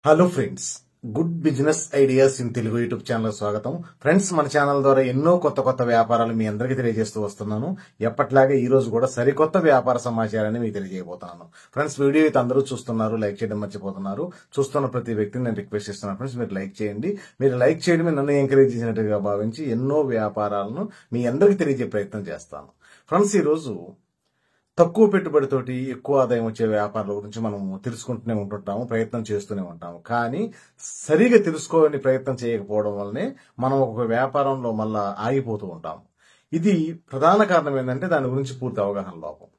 Hello friends, good business ideas in Telugu YouTube channel స్వాగతం. Friends, మన channel ద్వారా ఎన్నో కొత్త వ్యాపారాలు మీ అందరికీ తెలియజేస్తూ వస్తున్నాను. ఎప్పట్లాగే ఈ రోజు కూడా సరికొత్త వ్యాపార సమాచారాన్ని మీకు తెలియజేయబోతున్నాను. ఫ్రెండ్స్, వీడియో అయితే అందరూ చూస్తున్నారు, లైక్ చేయడం మర్చిపోతున్నారు. చూస్తున్న ప్రతి వ్యక్తిని నేను రిక్వెస్ట్ చేస్తున్నాను. ఫ్రెండ్స్, మీరు లైక్ చేయండి. మీరు లైక్ చేయడమే నన్ను ఎంకరేజ్ చేసినట్టుగా భావించి ఎన్నో వ్యాపారాలను మీ అందరికీ తెలియజే ప్రయత్నం చేస్తాను. ఫ్రెండ్స్, ఈ రోజు తక్కువ పెట్టుబడితోటి ఎక్కువ ఆదాయం వచ్చే వ్యాపారాల గురించి మనం తెలుసుకుంటూనే ఉంటుంటాము, ప్రయత్నం చేస్తూనే ఉంటాము. కానీ సరిగా తెలుసుకోని ప్రయత్నం చేయకపోవడం వల్లనే మనం ఒక వ్యాపారంలో మళ్ళా ఆగిపోతూ ఉంటాము. ఇది ప్రధాన కారణం ఏంటంటే దాని గురించి పూర్తి అవగాహన లోపం.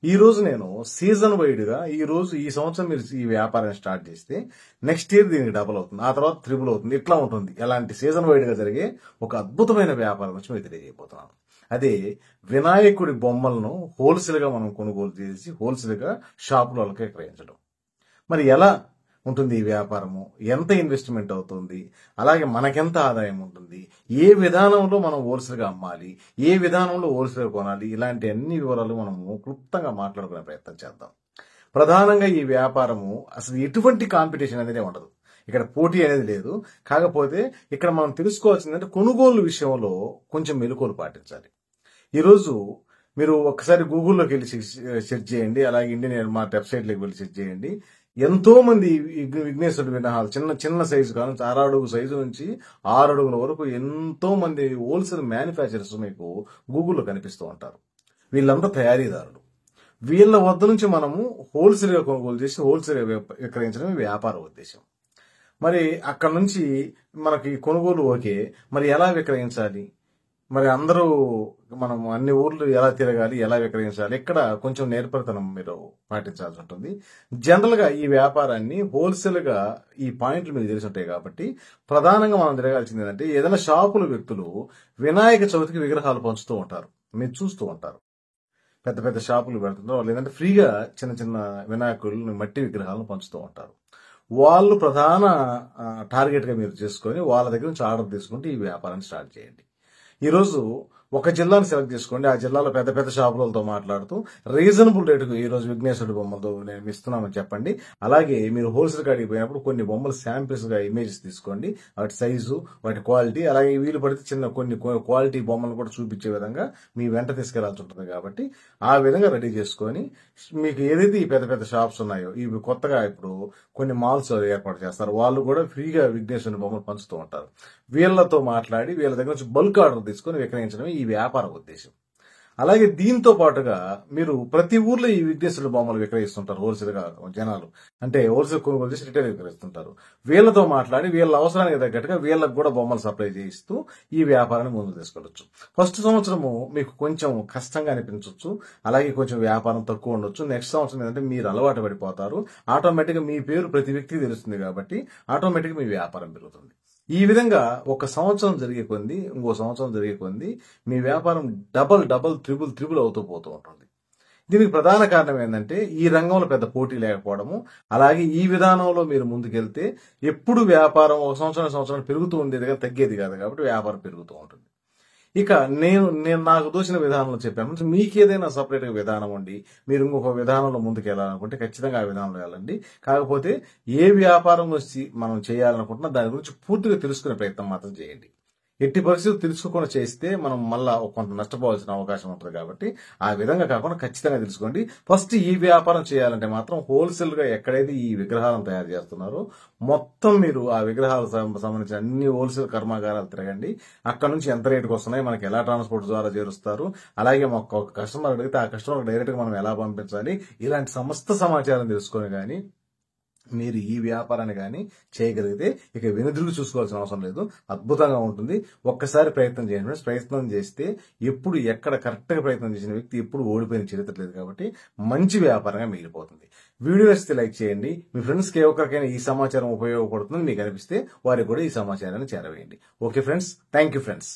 ఈ రోజు నేను సీజన్ వైడ్ గా ఈ సంవత్సరం మీరు ఈ వ్యాపారాన్ని స్టార్ట్ చేస్తే నెక్స్ట్ ఇయర్ దీనికి డబుల్ అవుతుంది, ఆ తర్వాత ట్రిపుల్ అవుతుంది, ఇట్లా ఉంటుంది. ఎలాంటి సీజన్ వైడ్ గా జరిగే ఒక అద్భుతమైన వ్యాపారం గురించి మీకు తెలియజేయబోతున్నాను. అదే వినాయకుడి బొమ్మలను హోల్సేల్ గా మనం కొనుగోలు చేసి హోల్సేల్ గా షాపులకి విక్రయించడం. మరి ఎలా ఉంటుంది ఈ వ్యాపారము, ఎంత ఇన్వెస్ట్మెంట్ అవుతుంది, అలాగే మనకెంత ఆదాయం ఉంటుంది, ఏ విధానంలో మనం హోల్సేల్ గా అమ్మాలి, ఏ విధానంలో హోల్సేల్ కొనాలి, ఇలాంటి అన్ని వివరాలు మనము క్లుప్తంగా మాట్లాడుకునే ప్రయత్నం చేద్దాం. ప్రధానంగా ఈ వ్యాపారము అసలు ఎటువంటి కాంపిటీషన్ అనేది ఉండదు, ఇక్కడ పోటీ అనేది లేదు. కాకపోతే ఇక్కడ మనం తెలుసుకోవాల్సిందంటే కొనుగోలు విషయంలో కొంచెం మెలకువలు పాటించాలి. ఈరోజు మీరు ఒక్కసారి గూగుల్లోకి వెళ్ళి సెర్చ్ చేయండి, అలాగే ఇండియన్ మార్ట్ వెబ్సైట్లోకి వెళ్ళి సెర్చ్ చేయండి. ఎంతో మంది విఘ్నేశ్వరుడు విగ్రహాలు చిన్న సైజు కాదు, 6 అడుగు సైజు నుంచి 6 అడుగుల వరకు ఎంతో మంది హోల్సేల్ మ్యానుఫ్యాక్చరర్స్ మీకు గూగుల్లో కనిపిస్తూ ఉంటారు. వీళ్ళంతా తయారీదారులు. వీళ్ళ వద్ద నుంచి మనము హోల్సేల్ గా కొనుగోలు చేసి హోల్సేల్ విక్రయించడం వ్యాపార ఉద్దేశం. మరి అక్కడ నుంచి మనకి కొనుగోలు ఓకే, మరి ఎలా విక్రయించాలి, మరి అందరూ మనం అన్ని ఊర్లు ఎలా తిరగాలి, ఎలా విక్రయించాలి, ఇక్కడ కొంచెం నేర్పరితనం మీరు పాటించాల్సి ఉంటుంది. జనరల్ గా ఈ వ్యాపారాన్ని హోల్సేల్ గా ఈ పాయింట్లు మీకు తెలిసి ఉంటాయి కాబట్టి ప్రధానంగా మనం తిరగాల్సింది ఏంటంటే, ఏదైనా షాపుల వ్యక్తులు వినాయక చవితికి విగ్రహాలు పంచుతూ ఉంటారు, మీరు చూస్తూ ఉంటారు. పెద్ద షాపులు పెడుతుంటారు వాళ్ళు, ఏంటంటే ఫ్రీగా చిన్న వినాయకులు మట్టి విగ్రహాలను పంచుతూ ఉంటారు. వాళ్ళు ప్రధాన టార్గెట్ గా మీరు చేసుకొని వాళ్ళ దగ్గర నుంచి ఆర్డర్ తీసుకుంటే ఈ వ్యాపారాన్ని స్టార్ట్ చేయండి. ఈరోజు ఒక జిల్లాను సెలెక్ట్ చేసుకోండి, ఆ జిల్లాలో పెద్ద షాపులతో మాట్లాడుతూ రీజనబుల్ రేటుకు ఈ రోజు విఘ్నేశ్వరుడు బొమ్మలతో నేను ఇస్తున్నామని చెప్పండి. అలాగే మీరు హోల్సేల్ కాడికి పోయినప్పుడు కొన్ని బొమ్మలు శాంపిల్స్ గా ఇమేజెస్ తీసుకోండి, వాటి సైజు, వాటి క్వాలిటీ, అలాగే వీలు పడితే కొన్ని క్వాలిటీ బొమ్మలు కూడా చూపించే విధంగా మీ వెంట తీసుకెళ్లాల్సి ఉంటుంది. కాబట్టి ఆ విధంగా రెడీ చేసుకొని మీకు ఏదైతే ఈ పెద్ద షాప్స్ ఉన్నాయో, ఇవి కొత్తగా ఇప్పుడు కొన్ని మాల్స్ ఏర్పాటు చేస్తారు, వాళ్ళు కూడా ఫ్రీగా విఘ్నేశ్వరుని బొమ్మలు పంచుతూ ఉంటారు. వీళ్ళతో మాట్లాడి వీళ్ళ దగ్గర నుంచి బల్క్ ఆర్డర్ తీసుకొని విక్రయించడం ఈ వ్యాపార ఉద్దేశం. అలాగే దీంతో పాటుగా మీరు ప్రతి ఊర్లో ఈ విఘ్నేశ్వరుల బొమ్మలు విక్రయిస్తుంటారు హోల్సేల్ గా జనాలు, అంటే హోల్సేల్ కొనుగోలు చేసి రిటైల్ విక్రయిస్తుంటారు. వీళ్ళతో మాట్లాడి వీళ్ళ అవసరానికి తగ్గట్టుగా వీళ్ళకి కూడా బొమ్మలు సప్లై చేయిస్తూ ఈ వ్యాపారాన్ని ముందుకు తీసుకెళ్లొచ్చు. ఫస్ట్ సంవత్సరము మీకు కొంచెం కష్టంగా అనిపించవచ్చు, అలాగే కొంచెం వ్యాపారం తక్కువ ఉండొచ్చు. నెక్స్ట్ సంవత్సరం ఏంటంటే మీరు అలవాటు పడిపోతారు, ఆటోమేటిక్ గా మీ పేరు ప్రతి వ్యక్తికి తెలుస్తుంది కాబట్టి ఆటోమేటిక్ గా మీ వ్యాపారం పెరుగుతుంది. ఈ విధంగా ఒక సంవత్సరం జరిగే కొంది ఇంకో సంవత్సరం జరిగే కొంది మీ వ్యాపారం డబల్ త్రిబుల్ అవుతూ పోతూ ఉంటుంది. దీనికి ప్రధాన కారణం ఏంటంటే ఈ రంగంలో పెద్ద పోటీ లేకపోవడము, అలాగే ఈ విధానంలో మీరు ముందుకెళ్తే ఎప్పుడు వ్యాపారం ఒక సంవత్సరం పెరుగుతూ ఉండేది కానీ తగ్గేది కాదు, కాబట్టి వ్యాపారం పెరుగుతూ ఉంటుంది. ఇక నేను నాకు దోచిన విధానంలో చెప్పాను. మీకు ఏదైనా సపరేట్ గా విధానం ఉండి మీరు ఇంకొక విధానంలో ముందుకు వెళ్ళాలనుకుంటే ఖచ్చితంగా ఆ విధానంలో వెళ్ళండి. కాకపోతే ఏ వ్యాపారం వచ్చి మనం చేయాలనుకుంటున్నా దాని గురించి పూర్తిగా తెలుసుకునే ప్రయత్నం మాత్రం చేయండి. ఎట్టి పరిస్థితులు తెలుసుకోకుండా చేస్తే మనం మళ్ళా కొంత నష్టపోవాల్సిన అవకాశం ఉంటుంది. కాబట్టి ఆ విధంగా కాకుండా ఖచ్చితంగా తెలుసుకోండి. ఫస్ట్ ఈ వ్యాపారం చేయాలంటే మాత్రం హోల్సేల్ గా ఎక్కడైతే ఈ విగ్రహాలను తయారు చేస్తున్నారో మొత్తం మీరు ఆ విగ్రహాలకు సంబంధించిన అన్ని హోల్సేల్ కర్మాగారాలు తిరగండి. అక్కడ నుంచి ఎంత రేటుకు వస్తున్నాయి, మనకి ఎలా ట్రాన్స్పోర్ట్ ద్వారా చేరుస్తారు, అలాగే మాకు ఒక కస్టమర్ అడిగితే ఆ కస్టమర్ డైరెక్ట్ గా మనం ఎలా పంపించాలి, ఇలాంటి సమస్త సమాచారం తెలుసుకొని కానీ మీరు ఈ వ్యాపారాన్ని కానీ చేయగలిగితే ఇక వెనుదిరుగు చూసుకోవాల్సిన అవసరం లేదు, అద్భుతంగా ఉంటుంది. ఒక్కసారి ప్రయత్నం చేయండి. ప్రయత్నం చేస్తే ఎప్పుడు ఎక్కడ కరెక్ట్ గా ప్రయత్నం చేసిన వ్యక్తి ఎప్పుడు ఓడిపోయిన చరిత్ర లేదు. కాబట్టి మంచి వ్యాపారంగా మిగిలిపోతుంది. వీడియో నచ్చితే లైక్ చేయండి. మీ ఫ్రెండ్స్ కి ఎవరికైనా ఈ సమాచారం ఉపయోగపడుతుంది మీకు అనిపిస్తే వారికి కూడా ఈ సమాచారాన్ని చేరవేయండి. Okay friends, thank you friends.